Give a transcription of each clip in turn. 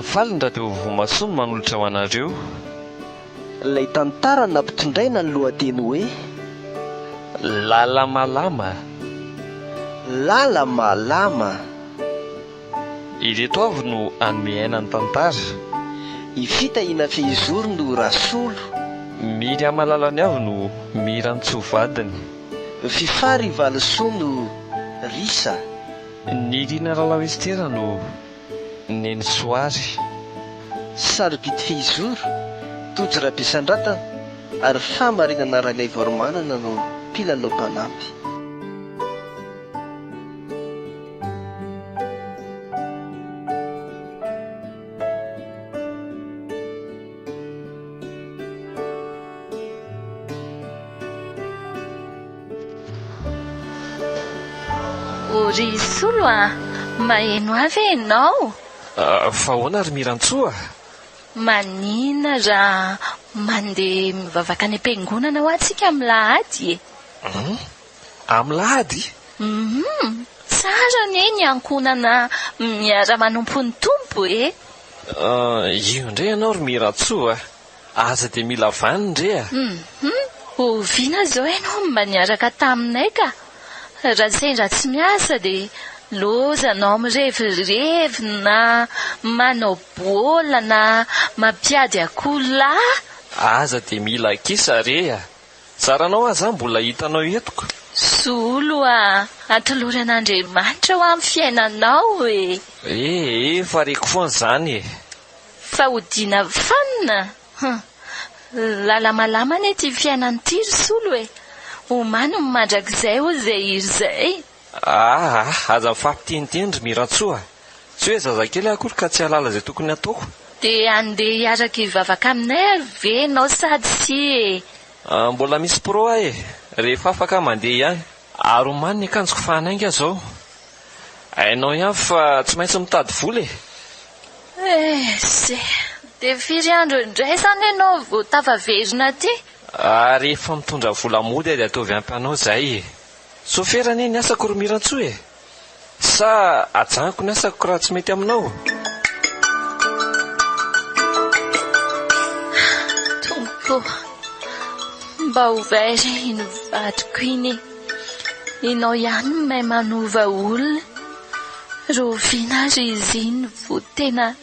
Falindra vomasono manolotra ho anareo. Ilay tantara nampitondraina ny lohateny hoe Lalamalama. lala malama. Ireto avy no anome aina ny tantara. Ifitahiana fehizoro no rasolo. Miry amalalany avy no miran-tsovadiny. Fifary valisoa no risa. Ny rina Ralawestera no neny soary. Sarobity fehizoro tojo rabesan-dratana ary famarinana railay varomanana no mpilalao mpanampy. Ry Solo maheno avy ianao? Fa hoana ary mirantsoa? Manina raha mandeha mivavaka any am-piangonana ho antsika amin'ny lahady e. Amin'ny lahady? Tsara ny ankonana miara-manompo ny tompo e. Io indray ianao ry mirantsoa. Aza dia mila vany indray a. Oviana zao ianao mba niaraka taminay ka. Raha sendra tsy miasa dia lozanao mirevirevy na manao baolina na mampiady akoholahy. Aza dia mila kisa re a. Saranao aza mbola hitanao etoko. Solo atoloran'Andriamanitra ho amin'ny fiainanao e. Fa reko foana izany e. Fa hodiana fanina. Lalamalama ny ty fiainany ty ry Solo e. Omano mandrakizay ho zay iry zay. Aza mifampitenditendry mirantsoa. Tsy hoe zazakely akory ka tsy halala izay tokony ataoko. Dia andeha hiaraka hivavaka aminay ary ve nao sady sy e. Mbola misy pro e. Rehefa afaka mandeha ihany. Ary omany ny akanjoko fanainga zao. Hainao ihany fa tsy maintsy mitady vola e. Dia firy andro indray zany ianao vao tavaverina ty? Rehefa mitondra vola mody dia ataovy ampanao izay e. Soferany ny asako ry mirantsoa e. Sa ajanako ny asako raha tsy mety aminao? Tompo, mba ovay iny vadiko iny. Ianao ihany mahay manova olona. Roviana ry izy iny vo tena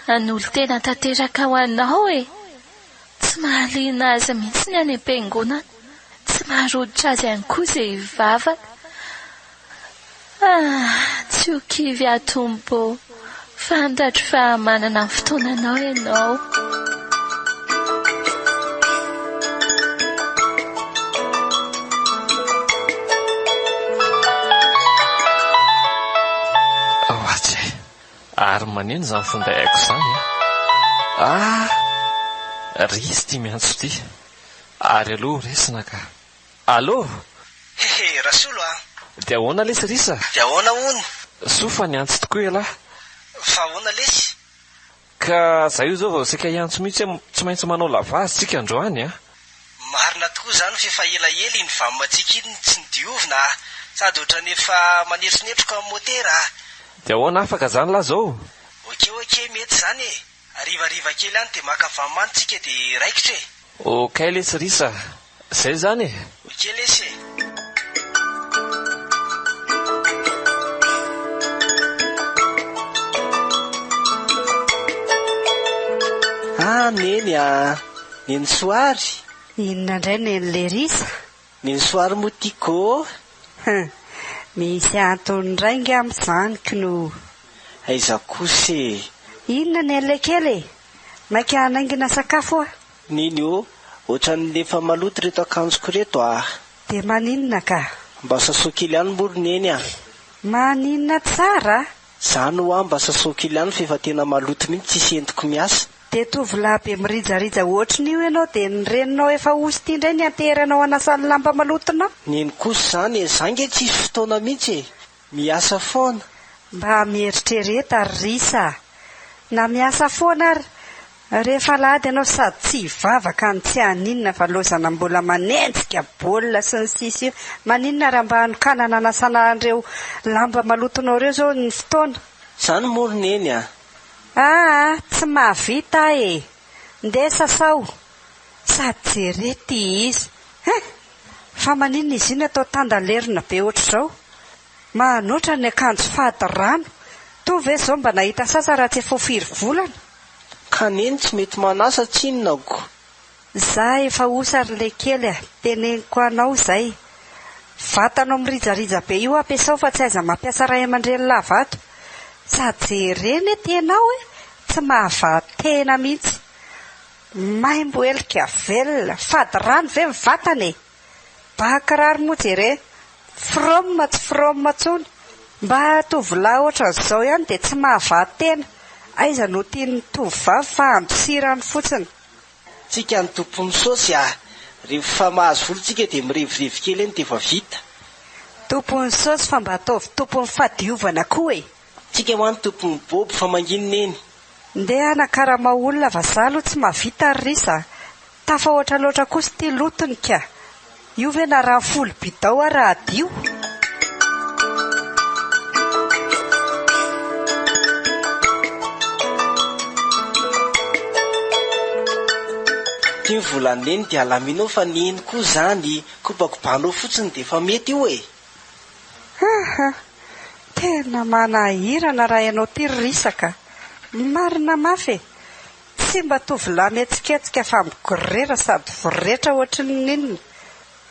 an'olo tena tanteraka ho anao e. Tsy mahaliana azy mihitsy ny any am-piangonana. Tsy maharoditra azy ihany koa izay hivavaka. Tsy ho kivy Tompo. Fantatro fa manana fotoananao ianao. Ary maneno izany finday haiko izany risy ty miantso ty. Ary aloha resina ka. Allo? Rasolo Dia ahoana lesy risa? Dia ahoana hono? Sofa ny antso tokoa elahy. Fa ahoana lesy? Ka za io zao vao sika iantso mihitsy tsy maintsy manao lavazy tsika androany Marina tokoa zany fefa elaela iny vamomatsika iny tsy nidiovina sady ohatrany efa maneritrenetroka amin'ny motera. Dia ahoana afaka zany lahy zao? Oke mety zany e. Arivariva kely any dia maka vamantsika dia raikitra e. Okay lesy risa. Zay zany e. Oke lesy e. Neny soary. Inona indray nen'le risa? Neny soary motiko. Misy antony rainga amin'izanyky no. Aiza kosa e. Inona nen'le kely e? Maika hanaingina sakafo Niny io, ohatran'lefa maloto reto akanjoko reto Dia maninona ka? Mba sasokely ihany mbory neny Maninona tsara? Zany ho mba sasokely ihany fefa tena maloto mihitsy tsisy entiko miasa. Dia tovolahy be mirijarija ohatrin'io ianao dia ny reninao efa osy ity indray ny ateranao anasany lamba malotonao. Neny kosa zany zange tsisy fotoana mihitsy e. Miasa foana. Mba mieritrereta ry risa. Na miasa foana ary rehefa lahady ianao sady tsy hivavaka ny tsy haninona fa lozana mbola manenjika baolina sy ny sisa io. Maninona raha mba hanokanana anasana an'ireo lamba malotonao ireo zao ny fotoana? Zany moa neny Tsy mahavita e. Ndesa sao sady jerety izy. Fa maninona izy iny atao tandalerina be ohatr'izao. Manoatra ny akanjo fady rano. Tovy ve zao mba nahita sasa raha tsy efa ho firy volana. Kaneny tsy mety manasa tsinonako. Za efa osary le kely teneniko anao zay. Vatanao mirizariza be io ampiasao fa tsy aiza mampiasa ray aman-dreny lavato. Sady jereny tenao tsy mahavatena mihitsy. Maimbo elika velona fady rano ve mivatana e. Bakiraro moa jere. Frôma tsy frôma tsony. Mba tovolahy ohatran'izao ihany dia tsy mahavatena. Aiza no tian'ny tovovavy fa andosirany fotsiny. Tsika ny tompon'ny saosy rehefa mahazo volontsika dia mirevirivo kely eny dia efa vita. Tompon'ny saosy fa mba ataovy tompon'ny fadiovana koa e. Tsika ho any tompon'ny boby fa manginina eny. Ndeha anakarama olona vazalo tsy mahavita risa. Tafahoatra loatra kosa ty lotony ka. Io ve na raha folo bidao raha adio. Ty volaneny dia alaminao fa neny koa zany kopakobanao fotsiny dia efa mety io e. Tena manahirana raha ianao ty risaka. Marina mafy. Tsy mba tovolahy mihetsiketsika fa migorera sady voretra ohatry ny ninona.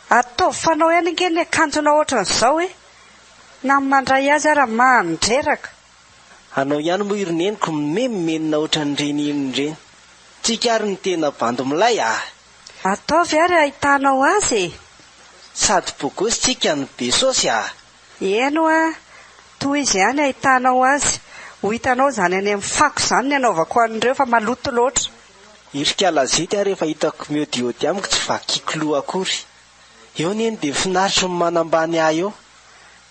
Ataovy fanao ihany ange ny akanjona ohatran'izao e. Na mandray azy ara mandreraka. Anao ihany moa ironeniko memenina ohatran'ireny ireny. Tsika ary ny tena bando milay Ataovy ary ahitanao azy e. Sady bogosy tsika ny be saosy Eno toy izy ihany ahitanao azy. Ho hitanao zany any amin'ny fako zany ny anaovako an'ireo fa maloto loatra. Irika lazety rehefa hitako miodiody amiko tsy vakiko loha akory. Eo neny dia finaritry ny manambany eo.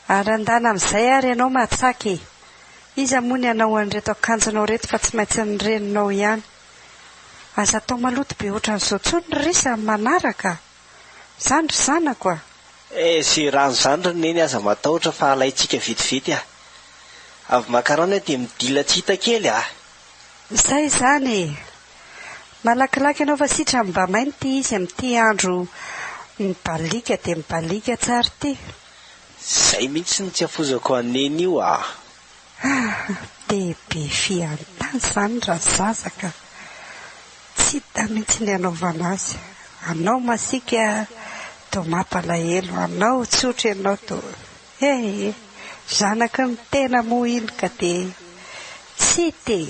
Arandana amin'izay ary ianao matsaky. Iza moa ny anao an'ireto akanjonao reto fa tsy maintsy ny reninao ihany. Aza atao maloto be ohatran'izao tsony ny risa manaraka. Zany ry zanako Zay rano zany ry neny aza matahotra fa alaitsika vetivety Avy makarana dia midila tsy hita kely Zay zany. Malakilaky ianao fa sitra mba mainty izy amin'ity andro mibalika dia mibalika tsara ty. Zay mihitsy ny tsy afozako aneny io Dia be fiantany zany raha zazaka. Tsy hita mihitsy ny anaovana azy. Anao masika to mampalahelo. Anao tsotra ianao to. Zanaka ny tena moa iny ka dia tsy te.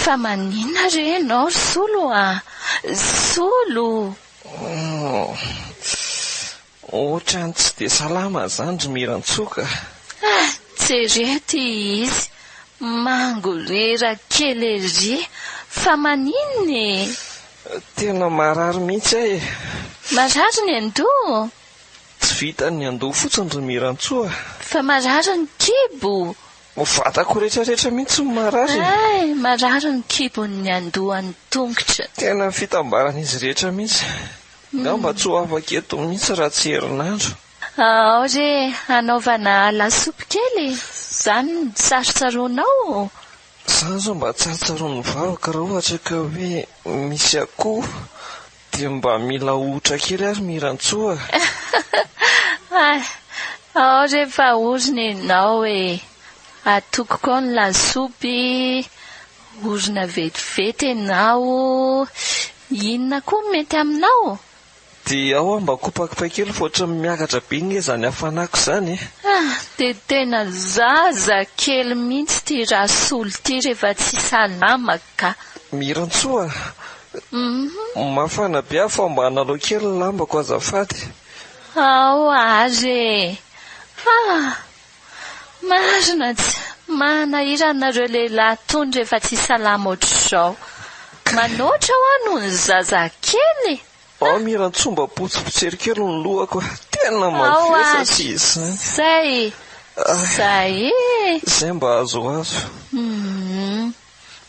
Fa maninona re ianao solo Solo. Ohatrany tsy dia salama zany ry Mirantsoka. Jerety izy. Mangolera kely ery. Fa maninona Tena marary mihitsy Marary ny andoha. Tsy vita ny andoha fotsiny ry Mirantsoa. Fa marary ny kibo. Vatako rehetrarehetra mihitsy ny marary. Marary ny kibon'ny andohan'ny tongotra. Tena fitambaran'izy rehetra mihitsy. Ngamba tsy ho afaka eto mihitsy raha tsy herinandro. Re anaovana lasopy kely. Zany ny tsarotsaronao. Zany zao mba tsarotsaron'ny vavaka raha ohatra ka hoe misy akoho dia mba mila ohatra kely ary Mirantsoa. Rehefa orina ianao atoko ao ny lasopy. Orina vetivety ianao. Inona koa mety aminao? Dia ao mba kopakopa kely fa ohatran'ny miakatra be nge zany hafanako zany Dia tena zaza kely mihitsy ty raha solo ty rehefa tsy salama ka. Mirantsoa. Mafana be fa mba analao kely lambako azafady. Ary marina tsy manahirana lehilahy tony rehefa tsy salama ohatr'izao. Manoatra ho ano ny zaza kely. Mirantsoa mba potsipotsery kely ny lohako. Tena mavesatra izy zany. Zay mba azo.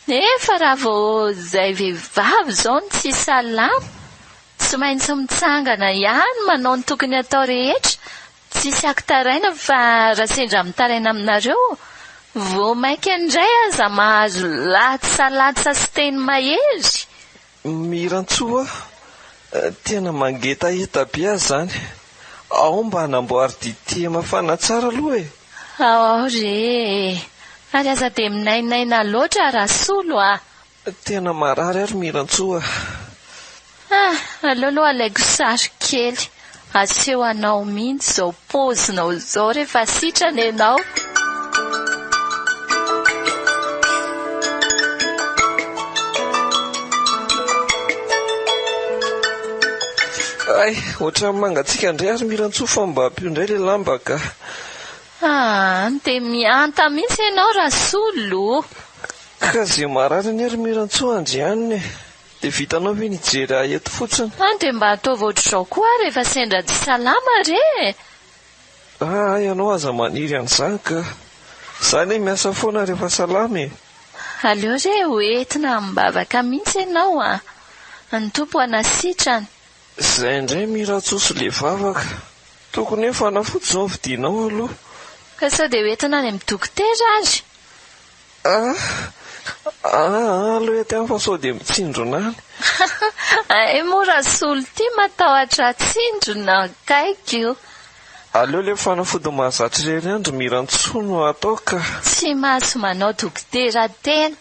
Nefa raha vao zay vehivavy zao ny tsy salama, tsy tsy maintsy mitsangana ihany manao ny tokony atao rehetra. Tsisy akitaraina fa raha sendra mitaraina aminareo, vao maika indray aza mahazo latsalatsa sy teny mahery. Mirantsoa, tena mangetaeta be azy zany. Ao mba hanamboary dite mafana tsara aloha e. Ao re, ary aza dia minainaina loatra Rasolo a. Tena marary ary Mirantsoa. Aleoloha alaiko sary kely, aseho anao mihitsy izao pozinao izao rehefa sitrana ianao. Ay, ohatran'ny mangatsika indray ary Mirantsoa fa mba ampio indray le lamba ka. Dia mianta mihitsy ianao Rasolo. Ka zay marary ny ary Mirantsoa andrianiny e. Dia vitanao ve nijery eto fotsiny? Dia mba ataova ohatr'izao koa rehefa sendra tsy salama re. Ianao aza maniry an'izany ka. Izany miasa foana rehefa salama e. Aleo re hoentina mibavaka mihitsy ianao a. Ny tompo anasitrany. Izay indray Mirantsoa sy le vavaka. Tokony hoe fanafody izao vidinao aloha. Ka sao dia hoentina any amin'ny dokotera azy? Aloha ety amin'ny fa sao dia mitsindrona any. Moa Rasolo ty matahotra tsindrona kaiky io. Aleo le fanafody mahazatra irery andro Mirantsoa no atao ka. Tsy mahazo manao dokotera tena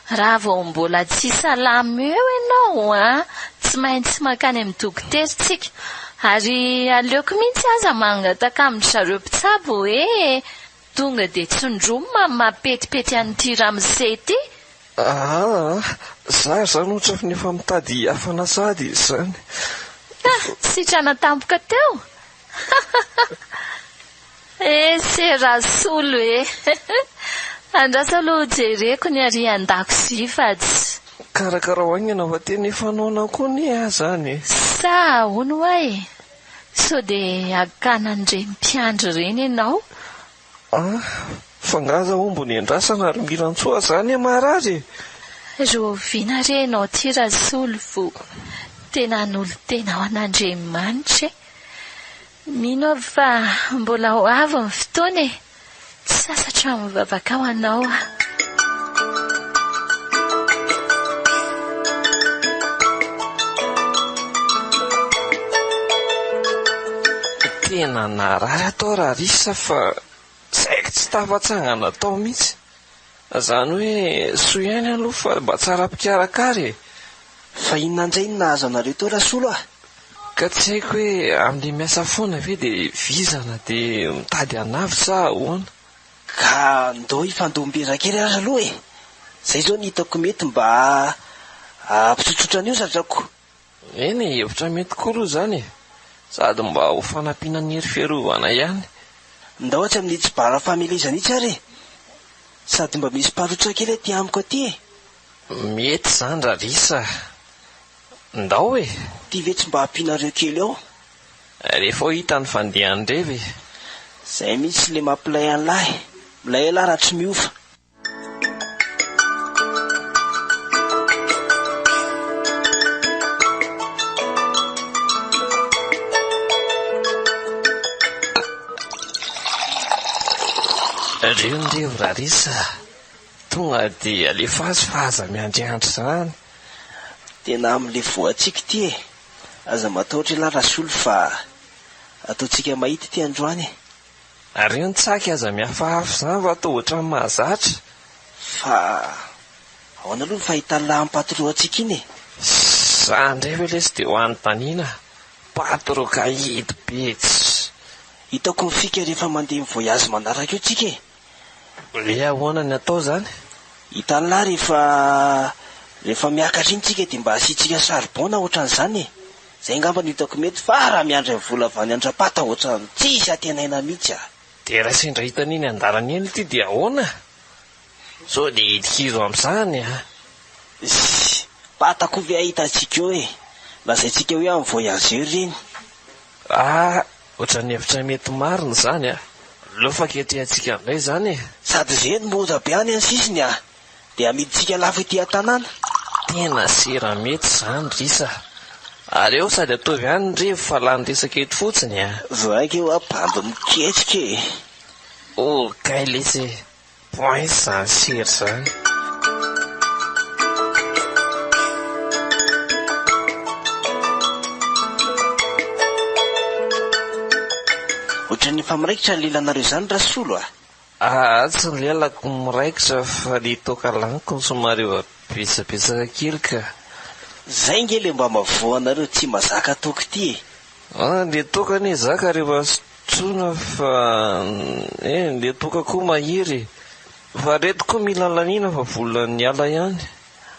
raha vao mbola tsy salama eo ianao a. Tsy maintsy makany amin'ny dokotera tsika. Ary aleoko mihitsy aza mangataka amin'ny zareo mpitsabo hoe tonga dia tsindroma mapetipety an'ity ramose ity. Za zany ohatra fa nefa mitady hafana sady izy zany. Sitrana tampoka teo. Se Rasolo e. Andrasa aloha jereko ny ary an-dakozia fa tsy. Karakara hoainy ianao fa tena efa naona koa ny zany. Sa ahoana hoy? Sao dia akanan'ireny mpiandry ireny ianao? Fangaza ombo ny andrasana ary Mirantsoa zany marary. Roviana re ianao ty Rasolo vo tena n'olo tena ao an'Andriamanitra. Mino aho fa mbola ho avy ny fotoana e. Tsy sasatra mivavaka ho anao a. Tena narary atao rarisa fa saika tsy tafatsangana atao mihitsy. Zany hoe soa ihany aloha fa mba tsara mpikarakara e. Fa inona indray no nahazo anareo teo Rasolo a? Ka tsy haiko hoe amin'le miasa foana ve dia vizana dia mitady anavy sa ahoana. Ka ndao hifandomberan-kely aza aloha e. Zay zao ny hitako mety mba ampitsotsotra an'io zatrako. Eny hevitra mety koa aloha zany e. Sady mba ho fanampiana ny hery fiarovana ihany. Ndao ohatra amin'ny tsy bara famelezana itsy ary e. Sady mba misy parotra kely aty amiko aty e. Mety zany rarisa. Ndao e. Ty ve tsy mba ampianareo kely ao? Rehefa hita ny fandehany revy. Zay mihitsy le mampilay an'lahy. Milay lahy raha tsy miova. Reo nrevo rarisa. Tonga dia alefa azy fa aza miandriandry zany. Tena amin'le voantsika ty e. Aza matahotra lahy Rasolo fa ataontsika mahita ty androany. Reo nitsaky aza miafahafy zany fa atao ohatran'ny mahazatra. Fa ahoana aloha ny fahitany lahy ampatoro antsika iny e. Zany ndray ve lesy dia ho an'ny tanina. Patro kahidy betsy. Hitako mifika rehefa mandeha mivoyazy manaraka eo tsika e. Le ahoana ny atao zany? Hitany lahy rehefa miakatra iny tsika dia mba asitsika saribona ohatran'izany e. Zay ngamba ny hitako mety fa raha miandry ny vola avy any Andrapata ohatran'ny tsisy atenaina mihitsy a. Dia raha sendra hitan'iny andarany eny ity dia ahoana? So dia hitikizo amin'izany a. Patako ve ahitantsika eo e. Lazaintsika hoe amin'ny voyageur reny. Ohatran'ny hevitra mety marina zany a. Lofa ketrehantsika amin'ilay zany e. Sady zay ny moja be any amin'ny sisiny a. Dia amiditsika lafo ety an-tanàna. Tena sera mety zany risa. Ary eo sady atovy ihany ndre fa lany resaka eto fotsiny a. Vaika eo abambo miketrika e. Kay lesy point zany sery zany. Ohatran'ny efa miraikitra ny lelanareo zany rasolo a. Tsy ny lelako miraikitra fa ny toka laniko ny somary eo abetsabetsaka kely ka. Zay nge le mba mavoanareo tsy mazaka toka ty e. Le toka ny zaka rehefa sotroina fa le toka koa mahiry fa reto koa mila lanina fa volan'ny ala ihany.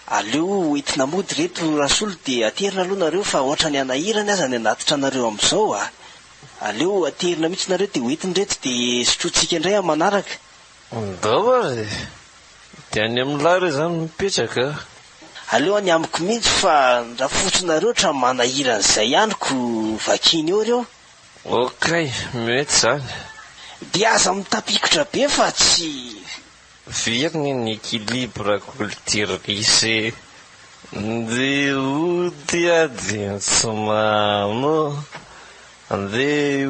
Aleo entina mody reto rasolo dia aterina aloha nareo fa ohatrany anahirany aza ny anatitra anareo amin'izao a. Aleo aterina mihitsy nareo dia hoentiny reto dia sotrotsika indray amin'ny manaraka. Ndao ary dia any amin'ny lary zany mipetraka. Aleo any amiko mihitsy fa raha fotsonareo tra manahiran'izay ihanyko vakiny eo reo. Okay, mety zany. Dia aza mitapikotra be fa tsy Virny ny équilibre culturalisé de dia tsy mamo de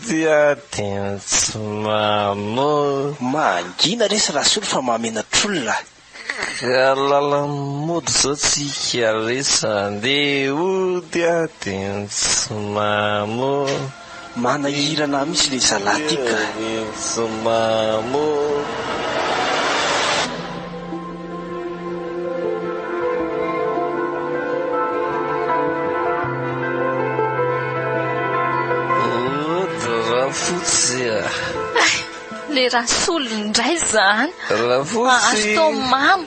dia tsy mamo mangina resy rasolo fa mahamenatr'olona. Lala mody zao tsika resa de dia tsy mamo manahirana mihitsy le zalahy ty ka. Tsy mamo. Le rasolo indray zany Rafotsy ato mamo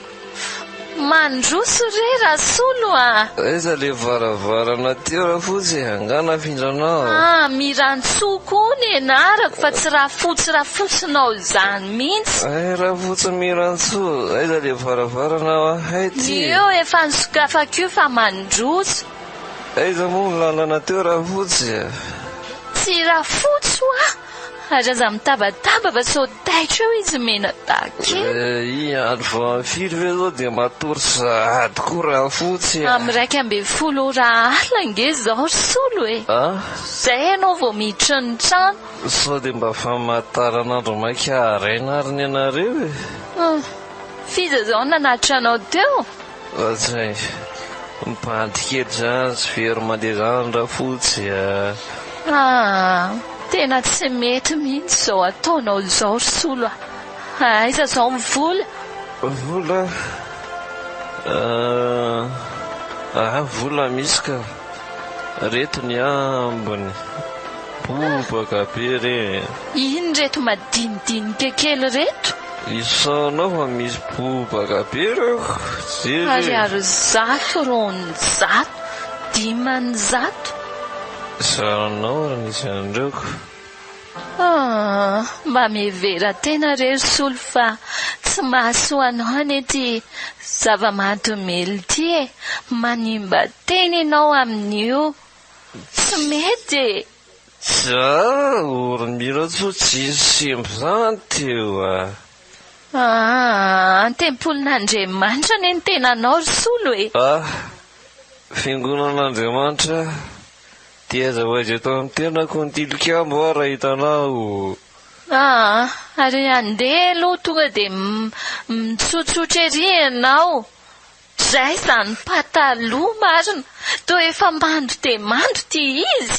mandroso re rasolo a. Aiza le varavarana teo rafotsy angana findranao. Mirantsoa koa ny enarako fa tsy rafotsinao zany mihitsy. Rafotsy mirantsoa aiza le varavarana haity. Eo efa nisokafako io fa mandroso. Aiza moa ny lalana teo rafotsy. Tsy rafotsy a. Ary aza mitabataba fa sao taitra eo izy mena take. Andro vao firy ve zao dia matory sady koa rafotsy. Amin'ny 12 ala nge zao risolo e. Zay ianao vao miditra ny trano. Sao dia mba famantaran'andro maika araina ary ny anareo e. Fiza zao nanatitra anao teo. Zay mipandy kely zany sy very mandeha zany rafotsy tena tsy mety mihitsy zao ataonao zao risolo a. Aiza zao mivola. Vola misy ka reto ny ambony bobaka be re. Ino reto madinidinika kely reto. Isanao fa misy bobaka be reo. Ariary 100, 200, 500. Saranao raha nisy andreoko. Mba mivera tena re risolo fa tsy mahasoanao anety zava-mahadomely ty e. Manimba teny ianao amin'io. Tsy mety. Oromira-tso tsy simbo zany teo Tempolin'Andriamanitra ny tenanao risolo e. Fiangonan'Andriamanitra dia zavaizay tao amin'ny tenako ny tilikambo raha hitanao. Ary andeha aloha tonga dia mitsotsotra ery ianao. Zay zany pataloha marina. Toa efa mando dia mando ty izy.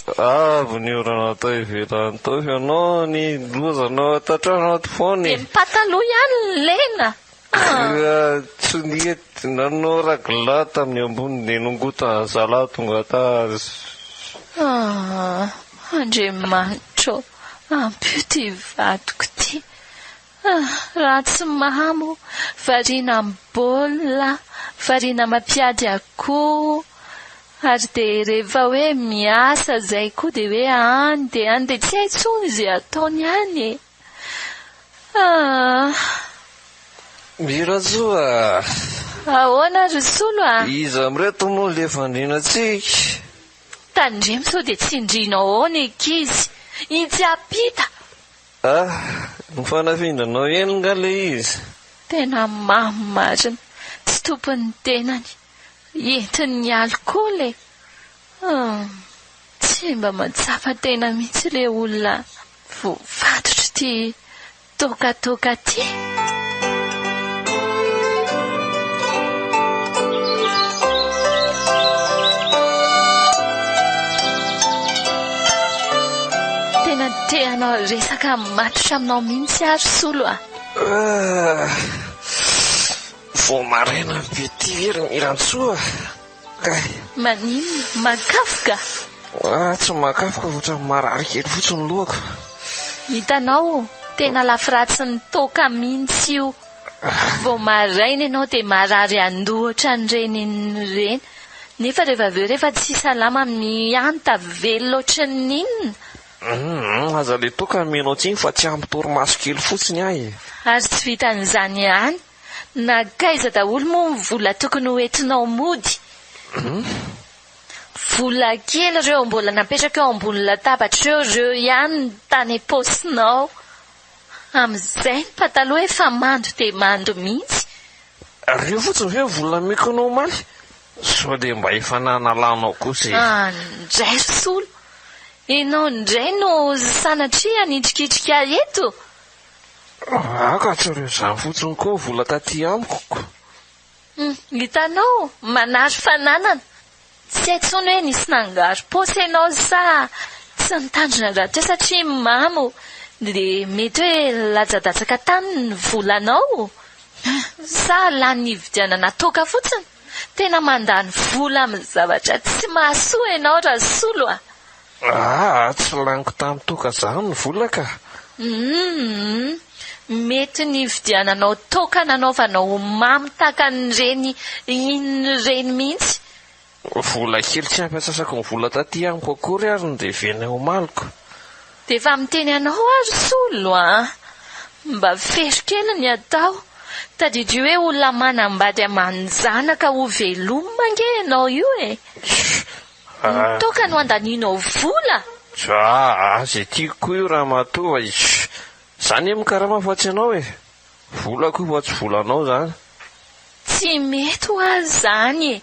Voniorana tao ivelany tao ianao ny lozanao atatrano ato foana. Dia pataloha ihany ny lena. Tsy nety nanao ragla tamin'ny ambony dia nongota zalahy tonga ta. Andriamanitra ampio ty vadiko ty. Raha tsy mamo variana ambola, variana mampiady akoho. Ary dia rehefa hoe miasa zay koa dia hoe any dia tsy hay tsony izay ataony any. Miratsoa. Ahoana risolo a? Iza mireto moa le fandrinatsika. Tandremo sao dia tsy indrinao ao ny ankizy. Itsy apita. Mifanafindranao eny nga le izy. Tena marina. Tsy tompon'ny tenany. Entin'ny alkoly. Tsy mba matsapa tena mihitsy le olona voafatotra ty tokatoka ty. Tena teanao resaka matotra aminao mihitsy ary solo a. Vao maraina be ty hery Mirantsoa. Maninona? Makafoka? Tsy makafoka ohatran'ny marary kely fotsiny lohako. Hitanao, tena lafiratsy ny toka mihitsy io. Vao maraina ianao dia marary andoha ohatran'ireny. Nefa rehefa tsy salama amin'ny anta velona ohatran'inona. Aza le toka menao tsiny fa tsy ampy torimaso kely fotsiny ahy. Ary tsy vitan'izany ihany. Nakaiza daholo moa ny vola tokony hoentinao mody. Vola kely ireo mbola napetraka eo ambony latabatra ireo ihany ny tany paosinao. Amin'izay ny pataloha efa mando dia mando mihitsy. Reo fotsiny ve vola mekonao omaly? Sao dia mba efa nanalanao kosa e. Ndray solo. Ianao indray no sanatria anitrikitrika eto. Ka tsy reo izany fotsiny koa vola taty amiko. Hitanao, manary fananana. Tsy haitsony hoe nisy nangary paosy ianao sa tsy nitandrina rahateo satria mamo dia mety hoe lajadatsaka tany ny volanao. Sa lany hividianana toka fotsiny. Tena mandany vola amin'ny zavatra tsy mahasoa ianao raha solo a. Tsy laniko tamin'ny toka izany ny vola ka. Mety ny vidiananao toka nanaovanao mamy takan'ireny inon'ireny mihitsy. Vola kely tsy ampiasasako ny vola taty amiko akory ary ny devena eo maliko. Dia efa miteny anao ary solo a. Mba feso kely ny atao. Tadidry hoe olona manambady aman-janaka ho veloma ange ianao io e. Toka no andanianao vola. Izay tiako koa io raha matova. Izany e mikarama fa tsy ianao e. Vola koa fa tsy volanao izany. Tsy mety ho azy izany e.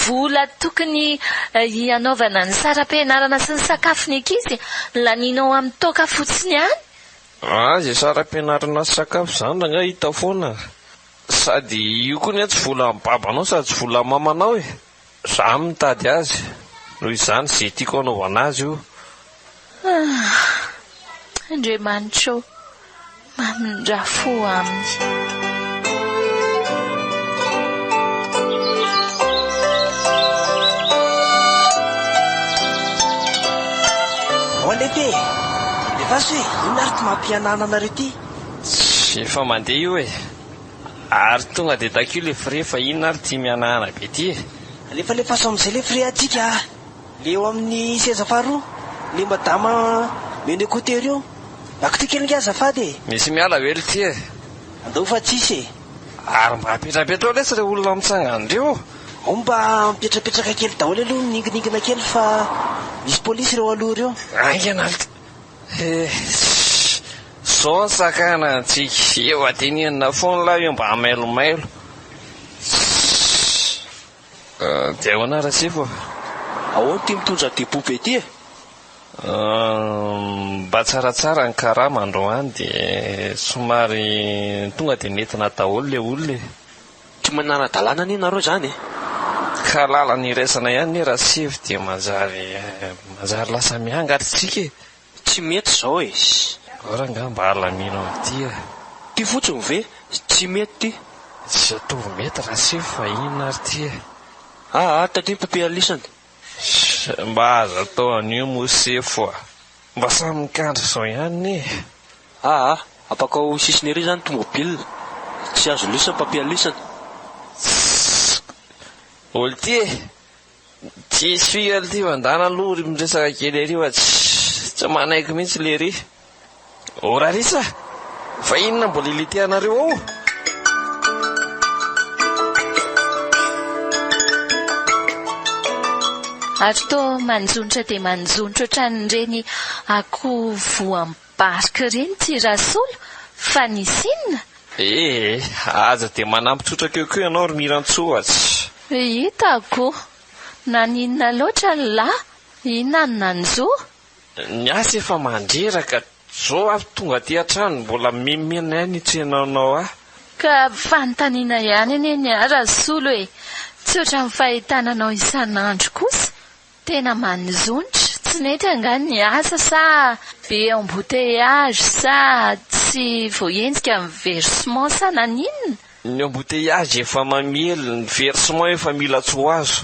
Vola tokony hanaovana ny saram-pianarana sy ny sakafony ankizy lanianao amin'ny toka fotsiny ihany. Izay saram-pianarana sy sakafo izany raha hita foana. Sady io koa ny tsy vola amin'ny babanao sady tsy vola amin'ny mamanao e. Izaho mitady azy. Noho izany izay tiako hanaovana azy io. Andriamanitra mamindra-fo aminy. Lehibe, efa sy hoe inona ary ty mampianana reo ty? Tsy efa mandeha io e. Ary tonga dia takio le fre fa inona ary ty mianahana be ty e. Lefa amin'izay le fre atsika le eo amin'ny seza faharoa le madama meno écouteur io. Ako ty kely nge azafady e. Misy miala vely ty e. Andao fa tsisy e. Ary mba apetrapetra lesy re olona mitsangandreo. Mba mipetrapetraka kely daholo aloha ninginingina kely fa misy polisy reo aloha reo. Angenalty. Sao ny sakana antsika eo atenenina foana lahy io mba hamailomailo. Dia ahoana rasifo? Ahoana ty mitondra depo be ty e? Mba tsaratsara ny karama androany dia somary tonga dia nentina daholo le olona e. Tsy manara-dalàna ani nareo izany e. Ka lalany iraisana ihany ny rasifo dia manjary lasa mianga ary tsika e. Tsy mety izao e. Ora nga mba halamino amin'ity e. Ty fotsiny ve tsy mety ty. Tsy atovy mety rasifo fa inona ary ty e. Tadry papier alisany. Mba aza atao an'io mosefo a. Mba samy mikandra izao ihany e. Apaka ho sisiny ery izany tomobile. Tsy azo lisany papier alisany. Olo ty e. Tsy suial ty vandana aloha miresaka kely ery fa tsy manaiky mihitsy le ry. Ora risa. Fa inona mbola iliteanareo ao? Ary to manjonitra dia manjonitra ohatran'ireny akoho voambarika ireny ty rasolo fa nisy inona? Aza dia manampitsotra keo ianao ry Mirantsoa. Hitako. Na ninona loatra ny lahy. Inona no nanjoa? Ny asa efa mandreraka, zao avy tonga aty an-trano mbola mimena ny tsenaonao aho. Ka fanontaniana ihany anie ny Rasolo hoe tsy oatra ny fahitananao isan'andro kosa. Tena manizonitra, tsy nety anga ny asa sa be embouteillage sa tsy voaenjika ny versement sa naninona? Ny embouteillage efa mamely, ny versement efa mila tsy ho azo.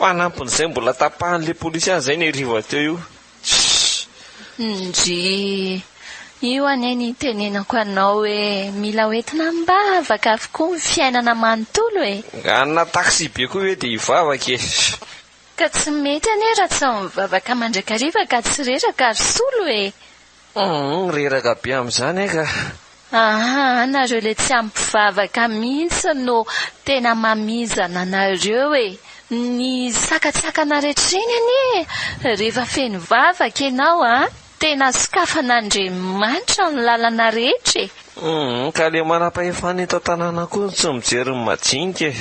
Fanampon'izay mbola tapahan'le polisy any izay ny hariva teo io. Ndry io anie ny tenenako anao hoe mila hoentina mbavaka avokoa ny fiainana manontolo e. Anona taxi be koa hoe dia hivavaka e. Ka tsy mety anie raha tsy mivavaka mandrakariva ka tsy reraka Rasolo e. Reraka be amin'izany ka. Nareo le tsy ampivavaka mihitsy no tena mamizana nareo e. Ny sakatsakana rehetreny anie rehefa feno vavaka ianao tena sokafan'Andriamanitra ny lalana rehetra e. Ka le manam-pahefana eto an-tanàna koa tsy mijery ny majinika e.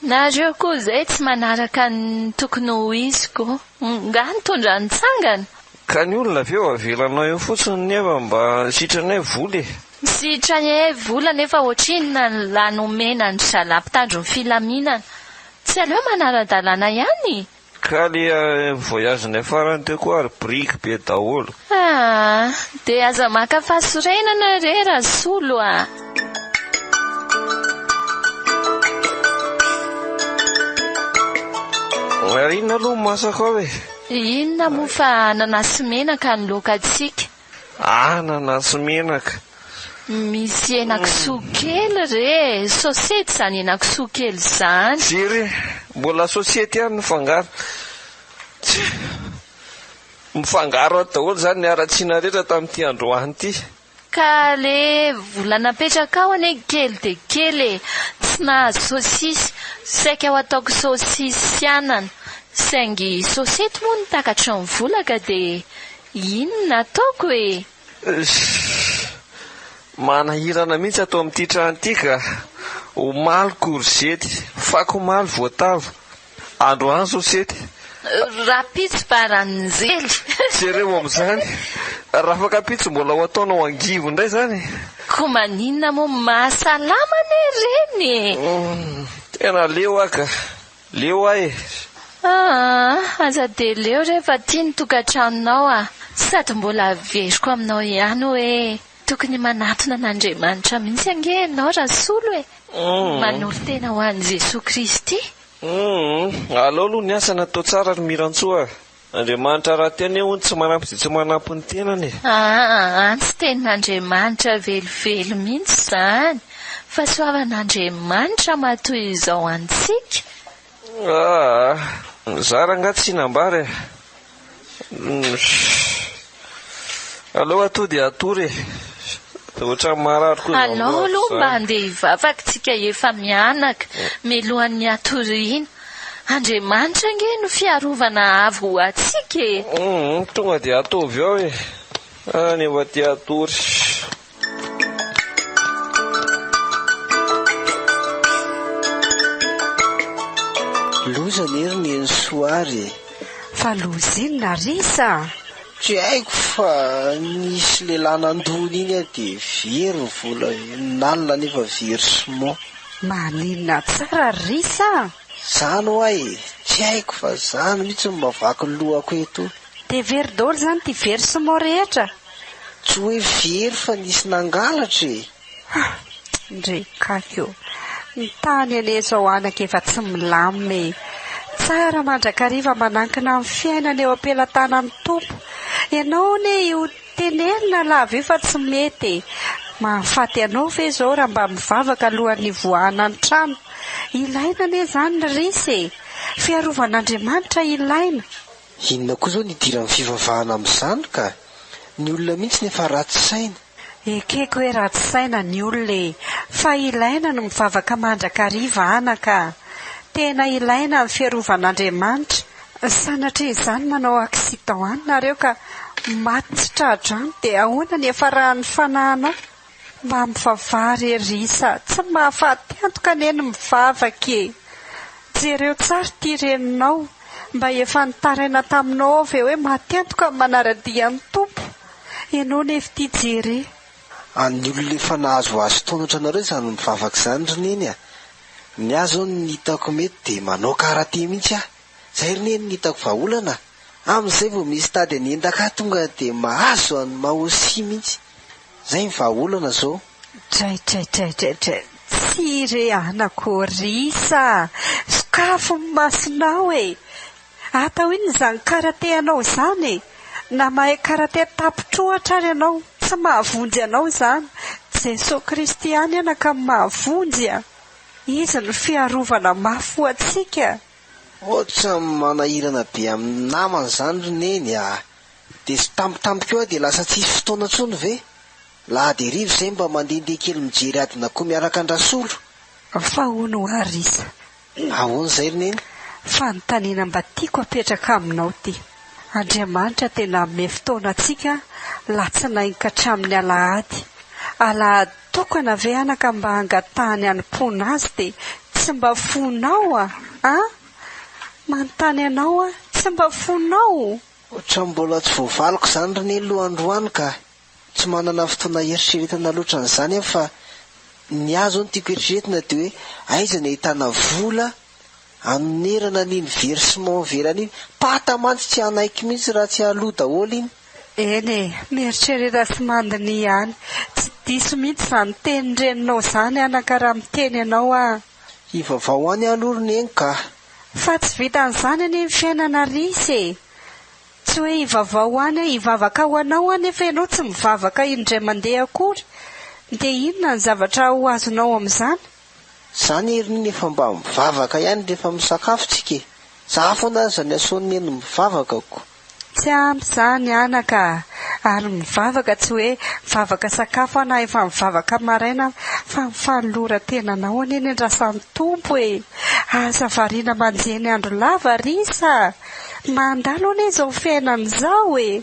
Nareo koa izay tsy manaraka ny tokony ho iziko. Nga nitondra nitsangana. Ka ny olona avy eo avelanao eo fotsiny nefa mba sitranay vola e. Sitrany vola nefa ohatrinona ny lanomena ny zalampitandro ny filaminana. Tsy aleo manara-dalàna ihany. Ka le voyagenay farany teo koa ary briky be daholo. Dia aza maka fahasorenana re Rasolo a. Inona aloha masaka ao e? Inona moa fa nanasy menaka ny lokantsika. Nanasy menaka. Misy henan-kisoa kely re, sosety izany henan-kisoa kely izany. Jery, mbola sosety ihany ny fangaro. Mifangaro ato daholo izany ny aratsiana rehetra tamin'ity androany ity. Ka le vola napetraka ao anie kely dia kely e. Tsy nahazo sosisy, saika ao ataoko sosisy anana. Saingy sosety moa ny takatry ny vola ka dia inona ataoko e? Manahirana mihitsy atao amin'ity trano ity ka omaly korzety, fako omaly voatavo, androany sosety. Rapitso baran'izely. Jereo amin'izany, raha afaka pitso mbola ho ataonao angivo indray izany. Ko maninona moa mahasalama ane reny. Tena leo aka, leo ahe. Aza dia leo rehefa tia ny tokantranonao sady mbola veriko aminao ihany hoe tokony manatona an'Andriamanitra mihitsy ange ianao Rasolo e. Manolo tena ho an'i Jesosy Kristy. Alao aloha ny asa natao tsara ny mirantsoa. Andriamanitra raha tena ony tsy manampy izay tsy manampy ny tenany. Tsy tenin'Andriamanitra velively mihitsy izany. Fa soavan'Andriamanitra matoy izao antsika. Zara nga tsy nambary. Alao atody atory. Ohatran'ny marary koa. Alao aloha mba handeha hivavaka tsika efa mianaka mialohan'ny atoriana. Andriamanitra ange no fiarovana avo ho atsika e. Tonga dia atovy ao e. Any efa ty atory. Loza ny hery ny soary. Fa loza inona Risa? Tsy haiko fa nisy lehilahy nandony iny dia very ny vola nalina nefa versement. Maninona tsara Risa? Zany ho ahy, tsy haiko fa zany mihitsy ny mavaky ny lohako eto. Dia very daholo izany ty versement rehetra? Tsy hoe very fa nisy nangalatra e. Ndrekako eo. Ny tany an'izao anaka efa tsy milamina. Tsara mandrakariva manankina amin'ny fiainana eo am-pelantanan'ny Tompo. Ianao ne io tenenina lava io fa tsy mety. Mahafaty anao ve izao raha mba mivavaka alohan'ny voahana ny trano? Ilaina ane izany Risa e. Fiarovan'Andriamanitra ilaina. Inona koa izao nidiran'ny fivavahana amin'izany ka ny olona mihitsy nefa ratsy saina. Ekeko hoe ratsy saina ny olona fa ilaina no mivavaka mandrakariva anaka. Tena ilaina ny fiarovan'Andriamanitra. Sanatria izany manao aksidao any nareo ka maty tsy tradrano dia ahoana ny afarahan'ny fanahinao? Mba mivavary Risa, tsy mahafaty antoka ane ny mivavaka e. Jereo tsara ty reninao, mba efa nitaraina taminao avy hoe matyantoka amin'ny manaradian'ny tompo. Ianao nefa tia jere. Any olona efa nahazo azo taonatra anareo izany mivavaka izany roneny a. Ny azo ny hitako mety dia manao karaté mihitsy aho. Izay roneny ny hitako vahaolana. Amin'izay vao misy tady anendaka tonga dia mahazo any mahosia mihitsy. Izay ny vahaolana izao. Tray. Tsy re anako Risa. Sokafo ny masonao e. Atao iny izany karaté anao izany e. Na mahay karaté tapitrohatra ary ianao, tsy mahavonjy anao izany. Jesosy Kristy ihany anaka mahavonjy a. Izy ny fiarovana mafy ho antsika. Ohatra manahirana be amin'ny namana izany roneny a. Dia sy tampotampoka eo dia lasa tsisy fotoana intsony ve? Lahady hariva izay mba mandehandeha kely mijery adina koa miaraka andrasolo. Fa hono ho Risa. Ahoana izay roneny? Fanontaniana mba tiako apetraka aminao ty. Andriamanitra tena ame fotoana antsika latsinainy ka hatramin'ny alahady. Alahady tokana ve anaka mba hangatahany hanim-pona azy dia tsy mba fonao a? Manontany anao a, tsy mba fonao. Ohatra mbola tsy voavaloko izany roneny lohandroany ka tsy manana fotoana eritreretana loatra n'izany aho fa ny azo ny tiako eritreretina dia hoe aiza ny ahitana vola anonerana n'iny versement verana iny patamantsy tsy hanaiky mihitsy raha tsy haloha daholo iny. Eny e, mieritrereta sy mandiny ihany. Tsy diso mihitsy izany teny reninao izany anaka raha miteny ianao a. Hivavao any alorony eny ka. Fa tsy vitan'izany any ny fiainana Risa e. Tsy hoe hivavao any hivavaka ho anao nefa ianao tsy mivavaka indray mandeha akory. Dia inona ny zavatra ho azonao amin'izany? Izany erininy efa mba mivavaka ihany rehefa misakafo tsika. Za foana aza ny asony eny mivavakako. Tsy ampy izany anaka. Ary mivavaka tsy hoe mivavaka sakafo ana efa mivavaka maraina fa mifanolora tenanao any eny andrasan'ny tompo e. Aza variana manjeny andro lava Risa. Mandalo ane izao fiainan'izao e.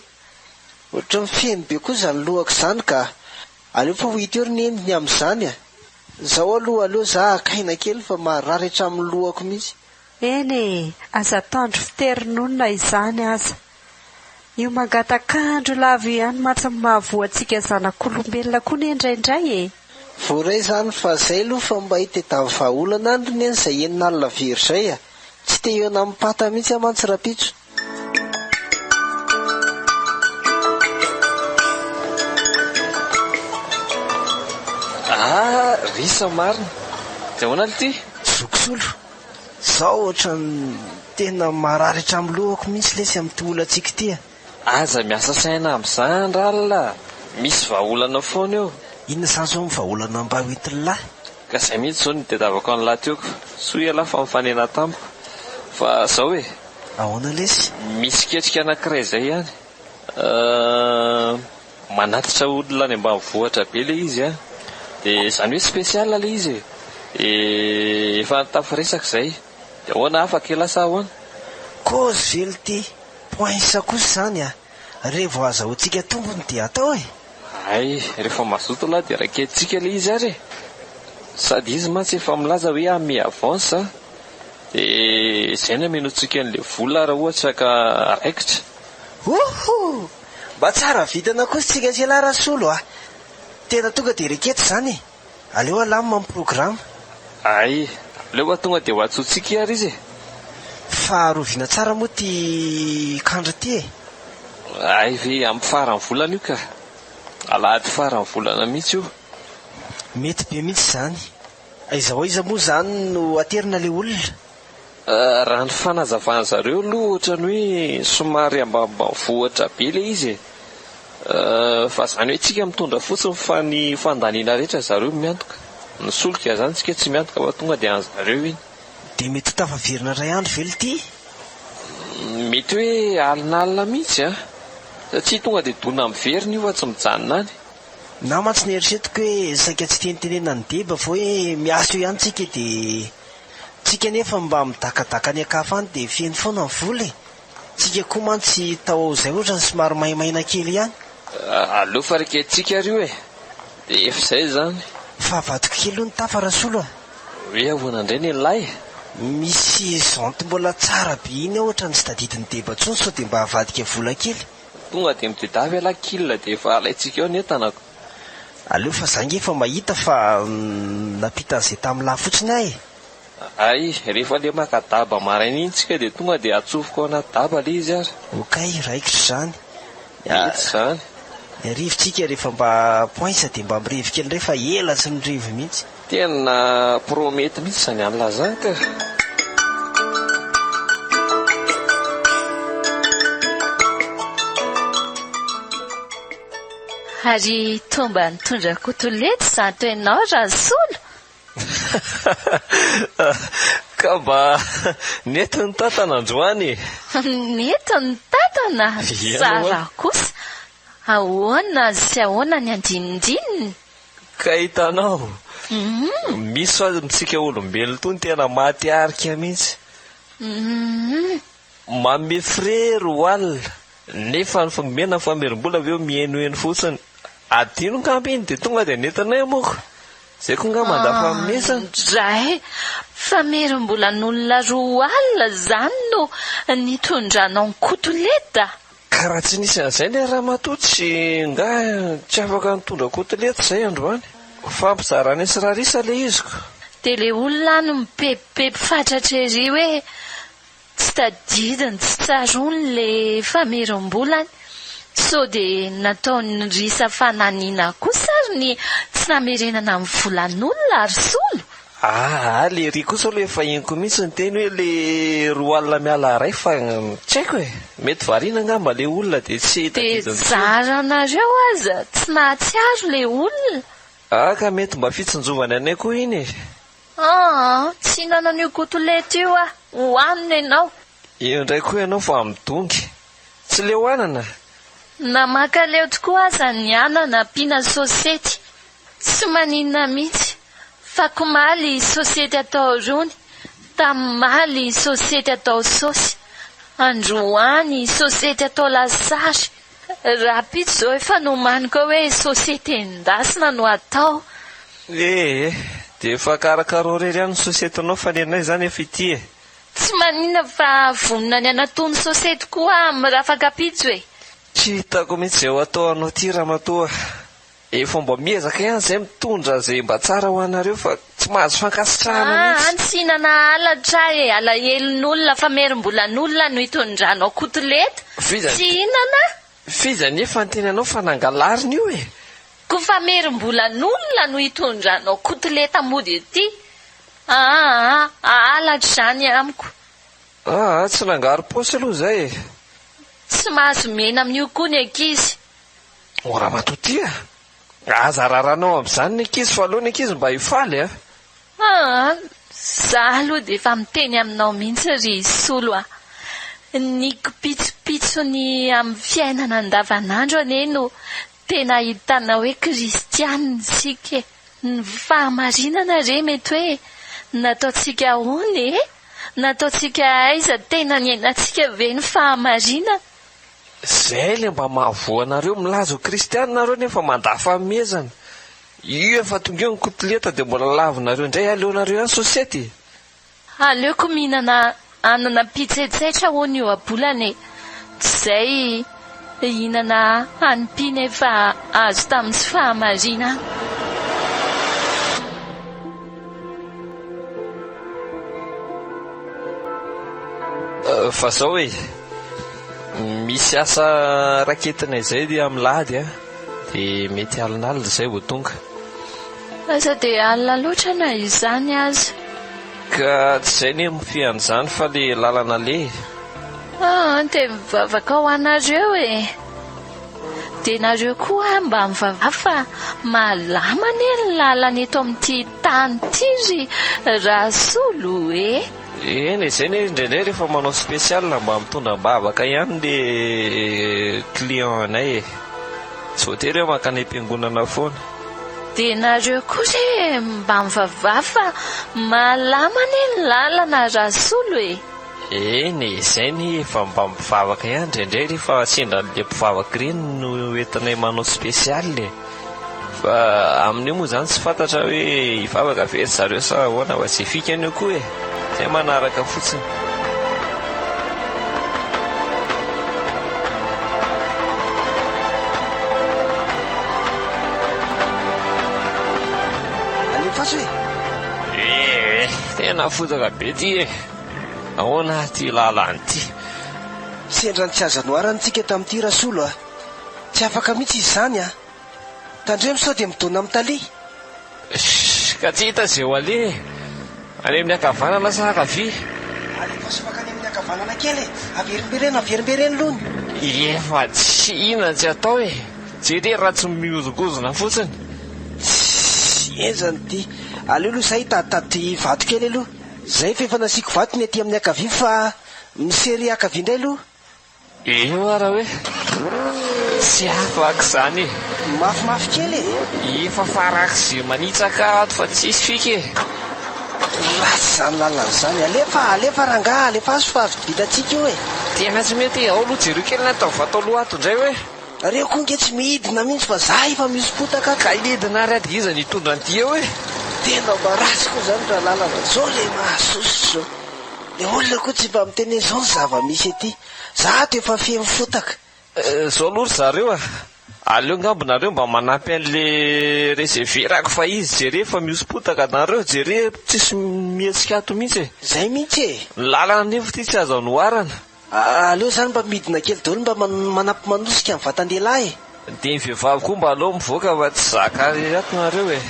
Ohatra mifeny be koa izany lohako izany ka aleo fa ho hita eo roneny ny amin'izany a. Zaho aloha aleo za akaina kely fa marary hatramin'ny lohako mihitsy. Eny e, aza tandro fiterinonona izany aza. Io mangatakandro lava ihany matsa mahavoantsika zanak'olombelona koa ny indraindray e. Voaray izany fa izay aloha fa mba hitadiavy vahaolana any roneny izay enina alina very izay a. Tsy te eo nampata mihitsy amantsy rapitso. Risa marina. Dia ahoana ty? Zokosolo. Zaho ohatra ny tena marary hatramin'ny lohako mihitsy lesy amin'ny tolantsika ty a. Aza miasa saina amin'izany ralala. Misy vahaolana foana eo. Inona izany zao ny vahaolana mba hoentin'ny lahy? Ka izay mihitsy izao ny tediavako an'ny lahy teoko. Soa ialahy fa mifanena tampoka. Fa izao e. Ahoana lesy? Misy ketrika anankiray izay ihany. Manatitra olona any ambanivohitra be le izy a. Dia izany hoe spesial le izy e. Efa nitafiresaka izay. Dia ahoana afaka elasa ahoana? Kozy velo ty. Poinsa kosa izany a. Rehefa azahoantsika tombony dia atao e. Ay, rehefa mazoto lahy dia rakentsika le izy ary. Sady izy mantsy efa milaza hoe ame avance dia izay no amenoantsika an'ilay vola raha ohatra ka raikitra. Oho! Mba tsara vitana kosa tsika tsy lahy rasolo a. Tena tonga dia reketra izany e. Aleo alamina amin'ny programa. Ay, aleo tonga dia ho atsotsika ary izy e. Faharovina tsara moa ty kandro ty e. Ay ve amin'ny farany volana io ka. Alahady farany volana mihitsy io. Mety be mihitsy izany. Aiza iza moa izany no aterina le olona? Raha ny fanazavana zareo aloha ohatra ny hoe somary ambanivohitra be le izy e. Fa izany hoe tsika mitondra fotsiny fa ny fandaniana rehetra zareo miantoka. Ny solika izany tsika tsy miantoka fa tonga dia anzy zareo iny. Dia mety tafaverina ray andro velo ty? Mety hoe alinalina mihitsy a. Satria tonga dia dona miverina io fa tsy mijanona any. Na mantsy ny eritreretiko hoe saika tsy tenitenena ny deba fa hoe miasa eo ihany tsika dia tsika nefa mba midakadaka ny akafa any dia feno foana ny vola e. Tsika koa mantsy tao izay ohatra ny somary maimaina kely ihany. Aleo fa rakentsika ary io e. Dia efa izay izany. Fa avadiko kely io ny tafa rasolo a. Hoe ahoana indray ny lahy? misy zanty mbola tsara be iny ohatra ny tsy tadidiny deba ntsony sao dia mba havadika vola kely. Tonga dia midedavy alakilina dia efa alaitsika eo ny entanako. Aleo fa zangy efa mahita fa napita an'izay tamin'lahy fotsiny ahy. Ay, rehefa le maka daba maraina iny tsika dia tonga dia atsofoka ao anaty daba le izy ary. Okay, raikitra izany. Mety izany. Ny rivotsika rehefa mba poinsa dia mba mirevy kely rehefa ela sy mirevy mihitsy. Tena promety mihitsy izany an'lazany ka. Ary tomba nitondra kotolety zato ianao Rasolo. Ka mba nety ny tatana androany. Nety ny tatana. Tsara kosa. Ahoana sy ahoana ny andinindininy. Ka hitanao. Misy azy mitsika olombelona tony tena mahatiarika mihitsy. Manome fre roa alina nefa ny fangomena famerim-bola aveo mihainoheno fotsiny. Adino ngamby iny dia tonga dia nentinay moko. Zay ko nga mandafa mesana. Ray, famerim-bolan'olona roa alina zany no nitondranao ny kotoleta. Ka raha tsy nisy an'izay ny raha matotsy nga tsy afaka nitondra kotoleta izay androany. Fampizarany sy rarisa le iziko. Dia le olona no mipepipepi fatratra ery hoe tsy tadidiny tsy tsarony le famerim-bolany. So dia nataony risa fananiana kosa ary ny tsy namerenana amin'ny volan'olona Rasolo. Le ry kosa aloha efa iniko mihitsy ny teny hoe le roa alina miala ray fa tsy haiko e. Mety variana ngamba le olona dia tsy tadidiny. Dia zaranareo aza tsy nahatsiaro le olona. Ka mety mba fitsinjovany anay koa iny e. Tsy hinana an'io kotolety io hohanina ianao. Io indray koa ianao fa midongy. Tsy le hohanana. Namakaleo tokoa aza ny anana ampiana sosety. Tsy maninona mihitsy. Fa komaly sosety atao rony. Tamaly sosety atao sosy. Androany sosety atao lasary. Raha pitsy izao efa nomaniko hoe sosety endasina no atao. Dia efa karakaro rery ihany ny sosetinao fa ny anay izany efa ity e. Tsy maninona fa vonona ny anatony sosety koa mirafaka pitsy hoe. Tsy hitako mihitsy izay ho atao anao ty ramatoa. Efa mba miezaka ihany izay mitondra izay mba tsara ho anareo fa tsy mahazo fankasitrahana mihitsy. Tsy hinana halatra alahelon'olona famerim-bolan'olona no hitondranao kotoleta. Tsy hinana. Fiza nefa ny teny anao fa nangalariny io e. Ko famerim-bolan'olona no hitondranao kotoleta mody ety. Halatra izany amiko. Tsy nangary paosy aloha izay e. Tsy mahazo mena amin'io koa ny ankizy. Raha matotia. Aza raranao amin'izany ny ankizy fa aloha ny ankizy mba hifaly a. Zaho aloha dia efa miteny aminao mihitsy ry Solo ny kipitsopitsony amin'ny fiainana andavanandro anie no tena hitana hoe kristianina isika. Ny fahamarinana re mety hoe nataontsika ahoana e? Nataontsika aiza tena ny ainantsika ve ny fahamarinana? Zay le mba mahavoanareo milaza ho kristianina nefa mandafa mezana. Io efa tonga eo ny kotoleta dia mbola lavinareo indray aleonareo ihany sosety. Aleoko mihinana anana pitsetsetra hono io abolana e. Tsy izay hihinana hanipina efa azo tamin'ny sy fahamarinana. Fa zao e, misy asa raketinay izay dia amin'ny lahady dia mety alinalina izay ho tonga. Asa dia alina loatra na izany aza. Ka tsy izay ny mifian'izany fa le lalana le. Dia mivavaka ho anareo e. Dia nareo koa mba mivavaka fa malama ny lalana eto amin'ity tany ity ry Rasolo e. Eny izay ny indraindray rehefa manao spesialina mba mitondra-bavaka ihany le client anay e. Tsy voatery hoe mankany am-piangonana foana. Dia nareo koa re mba mivavaka fa malama ny lalana Rasolo e. Eny izay ny efa mba mivavaka ihany indraindray rehefa sendra le mpivavaka ireny no entinay manao spesialy e. Fa amin'io moa izany tsy fantatra hoe hivavaka very zareo sa ahoana fa tsy fikany eo koa e. dia manaraka fotsiny. alefaso e tena fotaka be ty e. Ahoana ty lalany ty? sendrany tsy azanoarantsika tamin'ity rasolo a, tsy afaka mihitsy izy zany a. Tandremo sao dia midona amin'ny talia. Ka tsy hita zay ho ale any amin'ny akavanana sa akavia? Alefaso makany amin'ny akavanana kely e, averimberena lony. Efa tsy inona tsy atao e, jery raha tsy miozogozona fotsiny. Enzany ty aleo aloha zay taditady vato kely aloha. Zay fa efa nasiako vato ny aty amin'ny akavia fa misery akavia indray aloha. Eo ara hoe tsy afaka zany e, mafimafy kely e. efa farak'izay manitsaka ato fa tsisy fika e. Ratsy zany lalana zany. Alefa rangaha alefaso fa avy vitantsika io e. Tena tsy mety ao aloha jereo kely natao vato aloha ato indray hoe. Reo koa nge tsy mihidina mihitsy fa za efa misy potaka Ka idina ry adiza nitondra an'ty eo e. tena maratsy koa zany raha lalana zao le mahasoso zao. Le olona koa tsy mba miteny zao ny zava-misy aty. Za to efa feno fotaka. Zao aloha ry zareo a, aleo ngambonareo mba manampy an'le reseverako fa izy jere efa mihosi-potaka nareo jere tsisy mihetsika ato mihitsy e. Zay mihitsy e. Ny lalana nefa ty tsy azo anoharana. Aleo zany mba midina kely daholo mba manampy manosika ny vatan-dehilahy e. Dia ny vehivavy koa mba aleo mivoaka fa tsy zaka ato nareo e.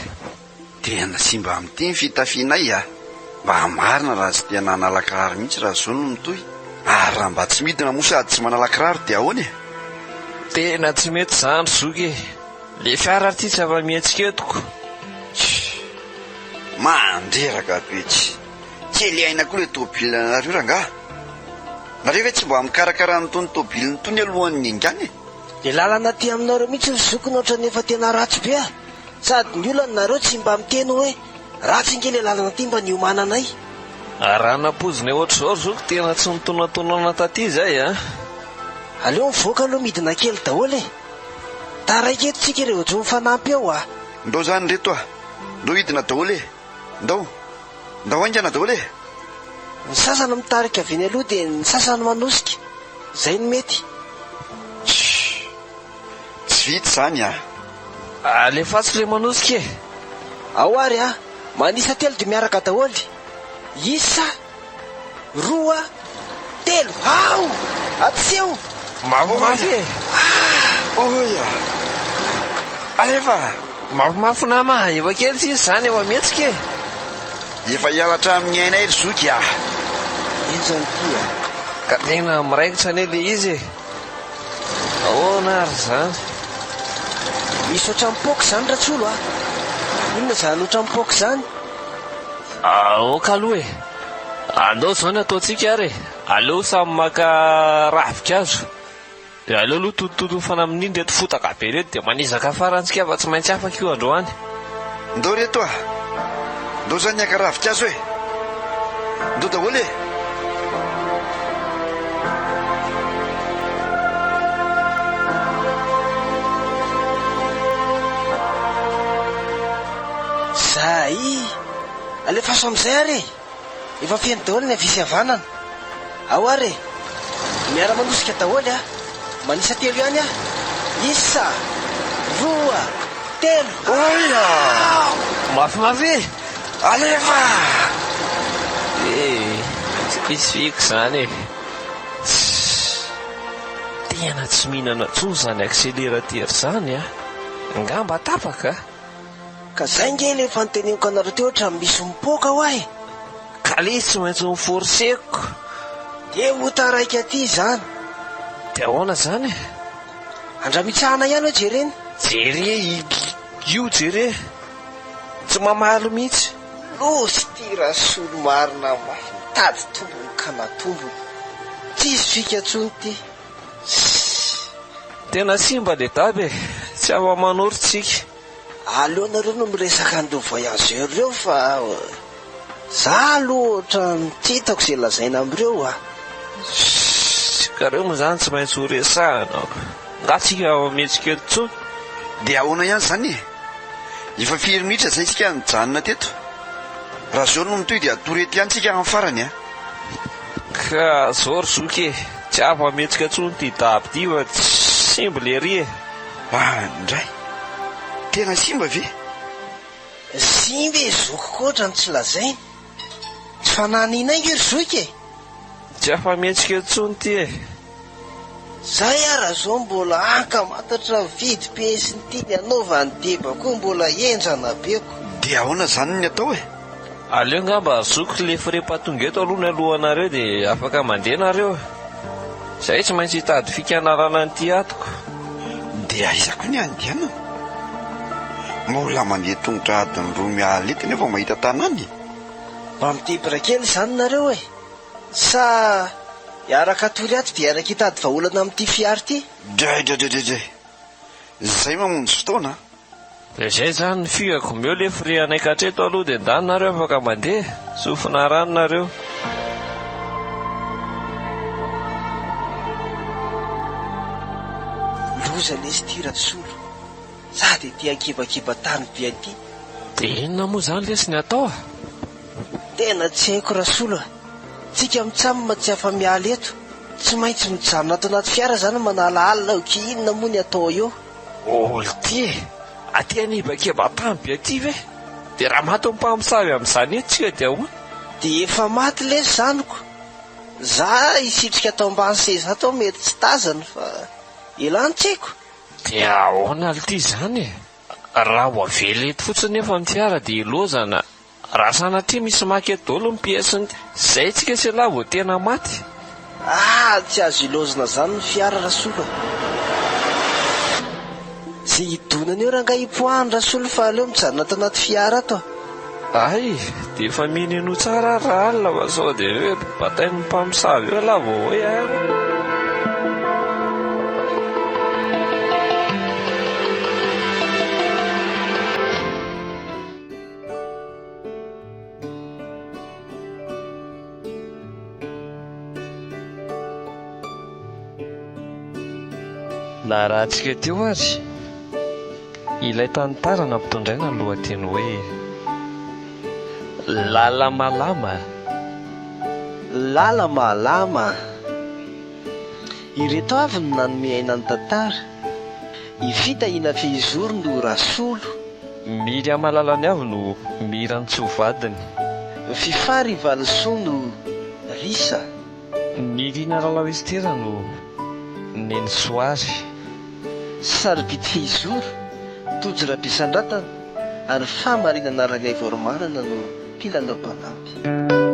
Tena sy mba miteny fitafianay a, mba marina raha tsy dia nanala kiraro mihitsy raha zao no mitohy. Ary raha mba tsy midina mo sady tsy manala kiraro dia ahoana e. Tena tsy mety zany zoky e, le fiara ty tsy afa-mihetsika etoko. Mandreraka betsy kely aina koa le tôbila nareo rangaha. Nareo ve tsy mba mikarakara n'itony tôbila n'itony alohan'ny ingany e. Le lalana ty aminareo mihitsy ny zokony ohatrany efa tena ratsy be a. Sady ny olana nareo tsy mba miteny hoe ratsy nge le lalana ty mba niomananay. Raha napozina ohatr' zao zoky tena tsy nitonatonoana taty zay a. Aleo mivoaka aloha midina kely daholo e. Taraiky eto tsika ireo ohatry mifanampy eo a. Ndao zany reto a, ndao hidina daholo e. Ndao aingana daholo e. Ny sasany mitarika avy eny aloha dia ny sasany manosika. Zay ny mety. Tsy vita zany a. Alefatsy le manosika e. Ao ary a, manisa telo dia miaraka daholy. Isa, roa, telo. Ao! Atseo! Mafimafy e. Oya alefa Mafimafy nama, efa kely sisy zany efa mihetsika e. efa hialatra amin'ny ainay ry zoky a. Enzany ty a. Ka tena miraikitra ane le izy e. Ahoana ary zany? Misy ohatran'ny poky zany ratsolo a. Inona zany ohatran'ny poky zany? Aoka aloha e, andao zao ny ataotsika ary. Aleo samy maka ravikazo, dia aleo aloha totototo fanamin'iny reto fotaka be reto dia manizaka farantsika fa tsy maintsy afaka io androany. Ndao reto a, ndao zany aka ravikazo e. Ndao daholo e. Zay alefaso amizay ary efa feno daholo ny avisy havanana. Ao ary miara manosika daholo a. Manisa telo ihany a. Isa, roa, telo. Oya Mafimafy e. alefa Tsy pisifiko zany e. Tena tsy mihinana tsony zany accélérateur zany a. Ngamba tapaka. Ka zay nge le fanteneniko anareo teo ohatran misy mipoka ho ahy. Ka le tsy maintsy miforseko. Dia ho taraiky aty zany. Dia ahoana zany? Andramitsahana ihany hoe jereny. Jere io jere, tsy mamalo mihitsy. Losy ty rasolo marina mafy mitady tombony ka natombony. Tsisy fika tsony ty. Tena simba le dabe, tsy afa-manory tsika. Aleo nareo no miresaka an'ireo voyageur reo fa za aloha ohatran tsy hitako izay lazaina am'ireo a. Ka reo moa zany tsy maintsy ho resahana. Nga tsika mihetsika eto tsony. dia ahoana ihany zany e. Efa firy minitra zay tsika nijanona teto. raha zao no mitoy dia torety antsika amin'ny farany a. Ka zao ry zoky e, tsy afa-metsika tsony ty dabo ty fa tsy simba le ry e. Indray tena simba ve? Simba e zoky koatra ny tsy lazainy. Tsy fananinainga ry zoky e. Tsy afa-metsika tsony ty e. Zay ara zao mbola ankamantatra vidy piesiny ty ny anaovany deba koa mbola endrana beko. Dia ahoana zany ny atao e? Aleo ngamba zoky le fire-pahatonga eto aloha ny alohanareo dia afaka mandeha nareo. Zay tsy maintsy hitady fikanarana an'ity atoko. Dia aizako ny andianana. Mbola mandeha tongotra adiny 2 alina nefa mahita tanany. Mba mitebra kely zany nareo e. Sa hiaraka tory ato dia hiaraka hitady vaholana amin'ity fiara ty. Dray. Zay mamonjy fotoana. Dia zay zany ny figako meo le fire anaikatra eto aloha dia ndany nareo afaka mandeha. Sofina rano nareo. Loza lesy ty rasolo. Sady ty ankibakiba tany be aty. Dia inona moa zany lesy ny atao? Tena tsy haiko rasolo. Tsika mitsamina tsy afa-miala eto. Tsy maintsy mijanona ato anaty fiara zany manala alina ho ki inona moa ny atao eo. Olo ty e, aty anibakeba tany be aty ve? Dia raha maty mpamosavy amin'izany etsika dia ahoana? Dia efa maty lesy zaniko. Za isitrika atao ambany seza atao mety tsy tazana fa ilany tsy haiko. Dia ahoana ity zany e? Raha ho avela eto fotsiny efa ny fiara dia ilozana. Raha sanatria misy maky dolo ny piesiny, zay tsika sy lahy vao tena maty. Tsy azo ilozana zany ny fiara rasolo. Zay hidonana eo raha nga hipoahany rasolo fa aleo mijanona ato anaty fiara ato. Ay, dia efa mineno tsara raha alina fa sao dia hoe batain'ny mpamosavy eo lahy vao hoe ahy. Na raha antsika teo ary ilay tantarana ampitondraina ny lohateny hoe lala malama. Lala malama. Ireto avy no nanome aina ny tantara. Ifitahina fehizoro no rasolo. Miry amalalany avy no mirany tsovadiny. Fifary valisoa no risa. Nirina lalao estera no neny soary. Saribity fehizoro tojo rapisan-dratana ary famarinana rangay voromanana no mpilalao mpanampy.